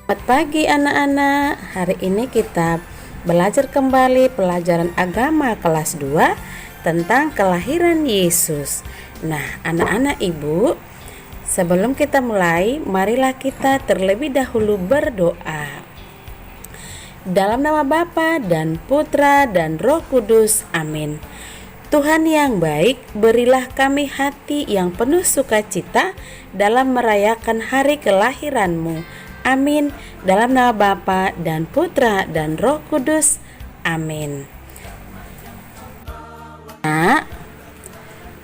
Selamat pagi anak-anak. Hari ini kita belajar kembali pelajaran agama kelas 2 tentang kelahiran Yesus. Nah, anak-anak Ibu, sebelum kita mulai, marilah kita terlebih dahulu berdoa. Dalam nama Bapa dan Putra dan Roh Kudus, amin. Tuhan yang baik, berilah kami hati yang penuh sukacita dalam merayakan hari kelahiran-Mu. Amin. Dalam nama Bapa dan Putra dan Roh Kudus. Amin. Nah,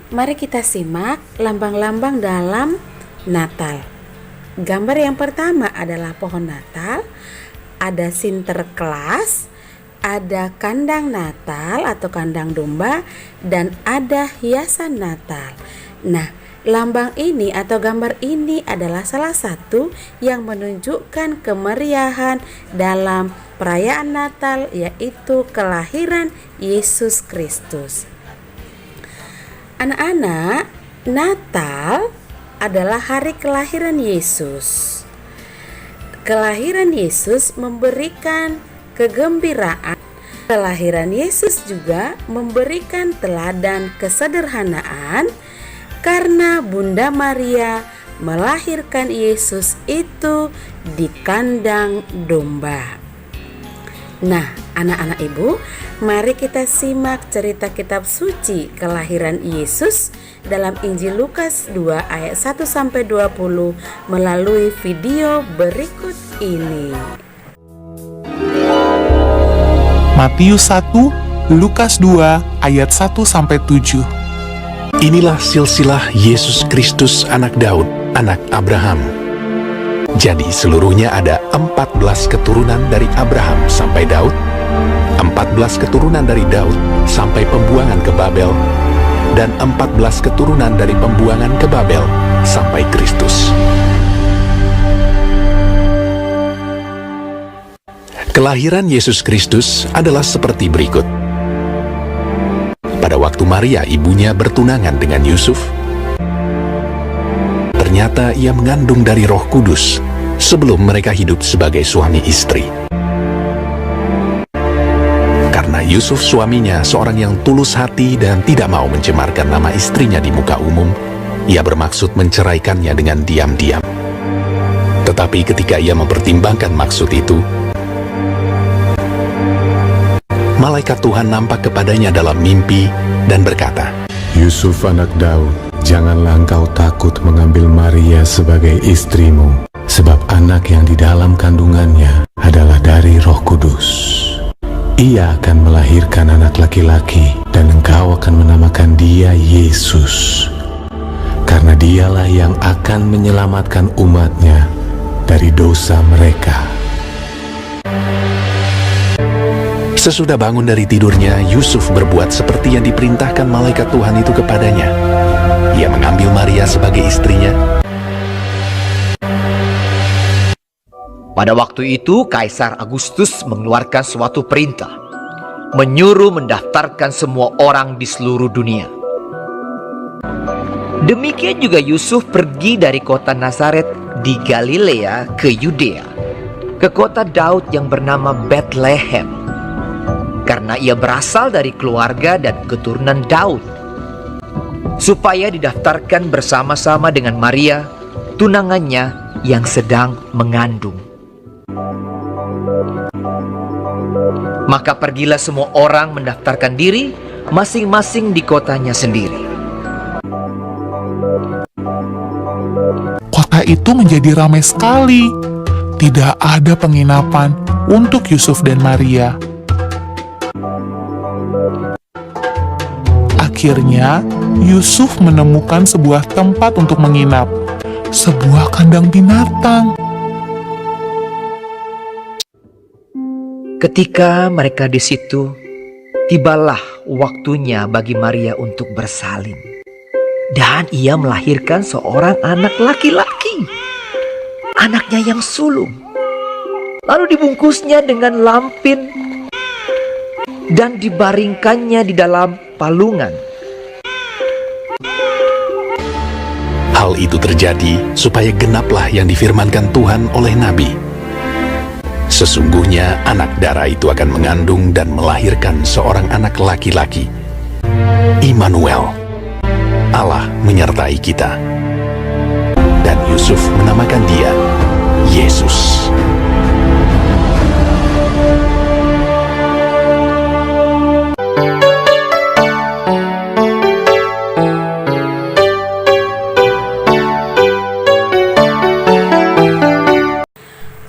mari kita simak lambang-lambang dalam Natal. Gambar yang pertama adalah pohon Natal, ada Sinterklas, ada kandang Natal atau kandang domba, dan ada hiasan Natal. Nah, lambang ini atau gambar ini adalah salah satu yang menunjukkan kemeriahan dalam perayaan Natal, yaitu kelahiran Yesus Kristus. Anak-anak, Natal adalah hari kelahiran Yesus. Kelahiran Yesus memberikan kegembiraan. Kelahiran Yesus juga memberikan teladan kesederhanaan, karena Bunda Maria melahirkan Yesus itu di kandang domba. Nah, anak-anak Ibu, mari kita simak cerita kitab suci kelahiran Yesus dalam Injil Lukas 2 ayat 1-20 melalui video berikut ini. Matius 1, Lukas 2 ayat 1-7. Inilah silsilah Yesus Kristus anak Daud, anak Abraham. Jadi seluruhnya ada 14 keturunan dari Abraham sampai Daud, 14 keturunan dari Daud sampai pembuangan ke Babel, dan 14 keturunan dari pembuangan ke Babel sampai Kristus. Kelahiran Yesus Kristus adalah seperti berikut. Pada waktu Maria ibunya bertunangan dengan Yusuf, ternyata ia mengandung dari Roh Kudus sebelum mereka hidup sebagai suami istri. Karena Yusuf suaminya seorang yang tulus hati dan tidak mau mencemarkan nama istrinya di muka umum, ia bermaksud menceraikannya dengan diam-diam. Tetapi ketika ia mempertimbangkan maksud itu, malaikat Tuhan nampak kepadanya dalam mimpi dan berkata, Yusuf anak Daud, janganlah engkau takut mengambil Maria sebagai istrimu, sebab anak yang di dalam kandungannya adalah dari Roh Kudus. Ia akan melahirkan anak laki-laki, dan engkau akan menamakan dia Yesus, karena dialah yang akan menyelamatkan umatnya dari dosa mereka. Sesudah bangun dari tidurnya, Yusuf berbuat seperti yang diperintahkan malaikat Tuhan itu kepadanya. Ia mengambil Maria sebagai istrinya. Pada waktu itu, Kaisar Agustus mengeluarkan suatu perintah, menyuruh mendaftarkan semua orang di seluruh dunia. Demikian juga Yusuf pergi dari kota Nazaret di Galilea ke Yudea, ke kota Daud yang bernama Bethlehem, karena ia berasal dari keluarga dan keturunan Daud, supaya didaftarkan bersama-sama dengan Maria, tunangannya yang sedang mengandung. Maka pergilah semua orang mendaftarkan diri masing-masing di kotanya sendiri. Kota itu menjadi ramai sekali. Tidak ada penginapan untuk Yusuf dan Maria. Akhirnya, Yusuf menemukan sebuah tempat untuk menginap, sebuah kandang binatang. Ketika mereka di situ, tibalah waktunya bagi Maria untuk bersalin, dan ia melahirkan seorang anak laki-laki, anaknya yang sulung. Lalu dibungkusnya dengan lampin dan dibaringkannya di dalam palungan. Hal itu terjadi supaya genaplah yang difirmankan Tuhan oleh Nabi. Sesungguhnya anak darah itu akan mengandung dan melahirkan seorang anak laki-laki. Immanuel, Allah menyertai kita. Dan Yusuf menamakan dia Yesus.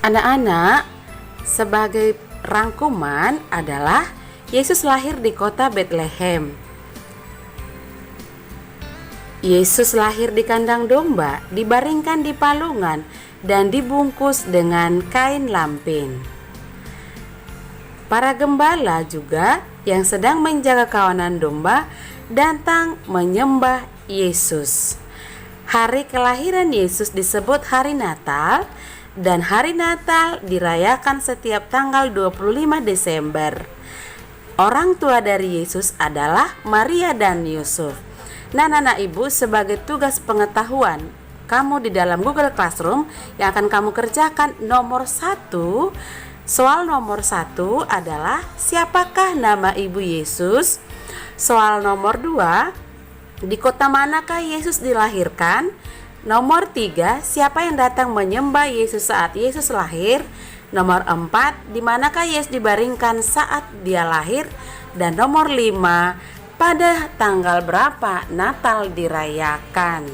Anak-anak, sebagai rangkuman adalah Yesus lahir di kota Betlehem. Yesus lahir di kandang domba, dibaringkan di palungan, dan dibungkus dengan kain lampin. Para gembala juga yang sedang menjaga kawanan domba datang menyembah Yesus. Hari kelahiran Yesus disebut hari Natal, dan hari Natal dirayakan setiap tanggal 25 Desember. Orang tua dari Yesus adalah Maria dan Yusuf. Nah, anak ibu, sebagai tugas pengetahuan kamu di dalam Google Classroom yang akan kamu kerjakan, soal nomor 1 adalah siapakah nama ibu Yesus? Soal nomor 2, di kota manakah Yesus dilahirkan? Nomor 3, siapa yang datang menyembah Yesus saat Yesus lahir? Nomor 4, di manakah Yesus dibaringkan saat dia lahir? Dan nomor 5, pada tanggal berapa Natal dirayakan?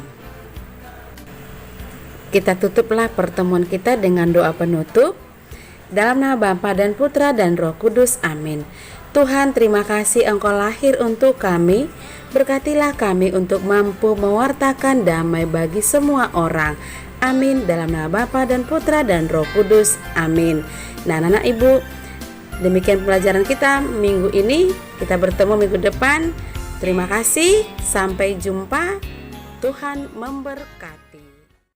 Kita tutuplah pertemuan kita dengan doa penutup. Dalam nama Bapa dan Putra dan Roh Kudus, amin. Tuhan, terima kasih Engkau lahir untuk kami. Berkatilah kami untuk mampu mewartakan damai bagi semua orang. Amin. Dalam nama Bapa dan Putra dan Roh Kudus, amin. Nah, anak ibu, demikian pelajaran kita minggu ini. Kita bertemu minggu depan. Terima kasih. Sampai jumpa. Tuhan memberkati.